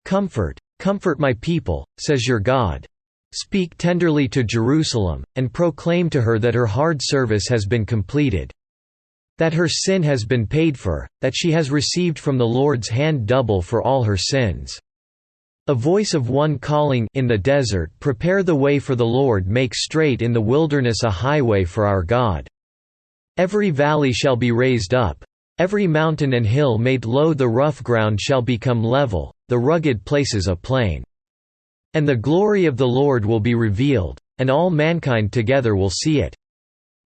Comfort, comfort my people, says your God. Speak tenderly to Jerusalem, and proclaim to her that her hard service has been completed, that her sin has been paid for, that she has received from the Lord's hand double for all her sins. A voice of one calling in the desert, prepare the way for the Lord, make straight in the wilderness a highway for our God. Every valley shall be raised up, every mountain and hill made low, the rough ground shall become level, the rugged places a plain. And the glory of the Lord will be revealed, and all mankind together will see it.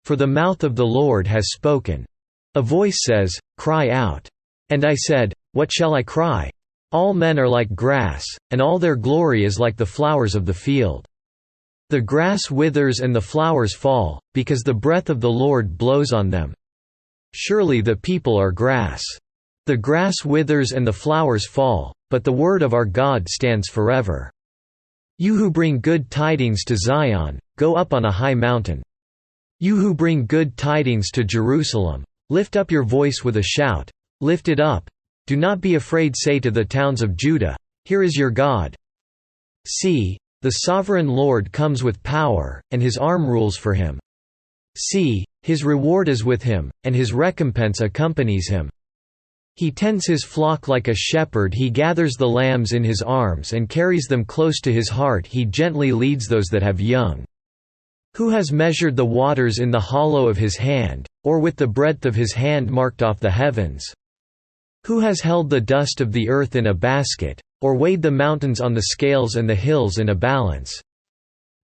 For the mouth of the Lord has spoken. A voice says, cry out. And I said, what shall I cry? All men are like grass, and all their glory is like the flowers of the field. The grass withers and the flowers fall, because the breath of the Lord blows on them. Surely the people are grass. The grass withers and the flowers fall, but the word of our God stands forever. You who bring good tidings to Zion, go up on a high mountain. You who bring good tidings to Jerusalem, lift up your voice with a shout, lift it up. Do not be afraid, say to the towns of Judah, here is your God. See, the sovereign Lord comes with power, and his arm rules for him. See, his reward is with him, and his recompense accompanies him. He tends his flock like a shepherd, he gathers the lambs in his arms and carries them close to his heart, he gently leads those that have young. Who has measured the waters in the hollow of his hand, or with the breadth of his hand marked off the heavens? Who has held the dust of the earth in a basket, or weighed the mountains on the scales and the hills in a balance?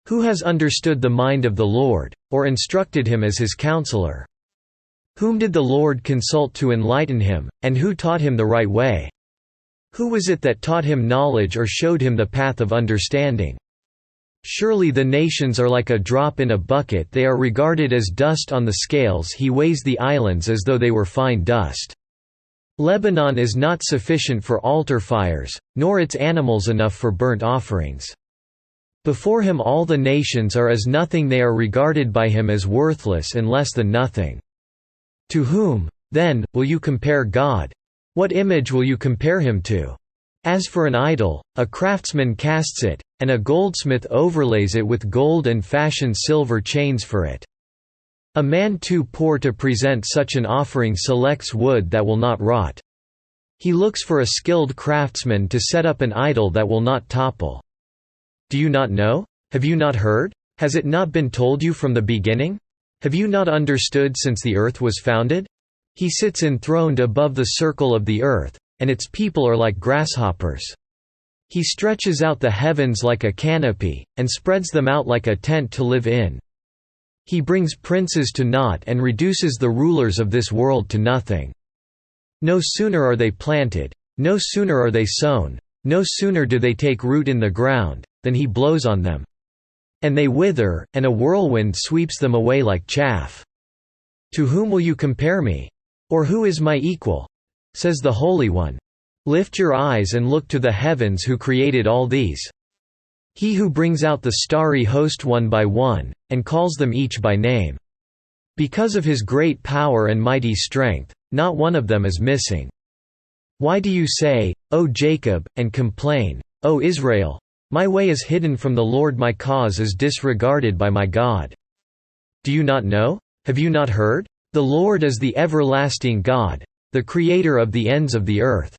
Who has understood the mind of the Lord, or instructed him as his counselor? Whom did the Lord consult to enlighten him, and who taught him the right way? Who was it that taught him knowledge or showed him the path of understanding? Surely the nations are like a drop in a bucket, they are regarded as dust on the scales, he weighs the islands as though they were fine dust. Lebanon is not sufficient for altar fires, nor its animals enough for burnt offerings. Before him all the nations are as nothing, they are regarded by him as worthless and less than nothing. To whom, then, will you compare God? What image will you compare him to? As for an idol, a craftsman casts it, and a goldsmith overlays it with gold and fashions silver chains for it. A man too poor to present such an offering selects wood that will not rot. He looks for a skilled craftsman to set up an idol that will not topple. Do you not know? Have you not heard? Has it not been told you from the beginning? Have you not understood since the earth was founded? He sits enthroned above the circle of the earth, and its people are like grasshoppers. He stretches out the heavens like a canopy, and spreads them out like a tent to live in. He brings princes to naught and reduces the rulers of this world to nothing. No sooner are they planted, no sooner are they sown, no sooner do they take root in the ground, than he blows on them. And they wither, and a whirlwind sweeps them away like chaff. To whom will you compare me? Or who is my equal? Says the Holy One. Lift your eyes and look to the heavens, who created all these. He who brings out the starry host one by one, and calls them each by name. Because of his great power and mighty strength, not one of them is missing. Why do you say, O Jacob, and complain, O Israel? My way is hidden from the Lord, my cause is disregarded by my God. Do you not know? Have you not heard? The Lord is the everlasting God, the Creator of the ends of the earth.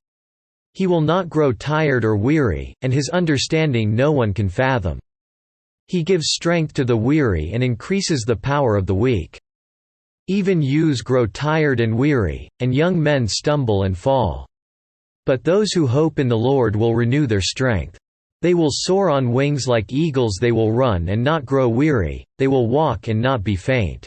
He will not grow tired or weary, and his understanding no one can fathom. He gives strength to the weary and increases the power of the weak. Even youths grow tired and weary, and young men stumble and fall. But those who hope in the Lord will renew their strength. They will soar on wings like eagles, they will run and not grow weary, they will walk and not be faint.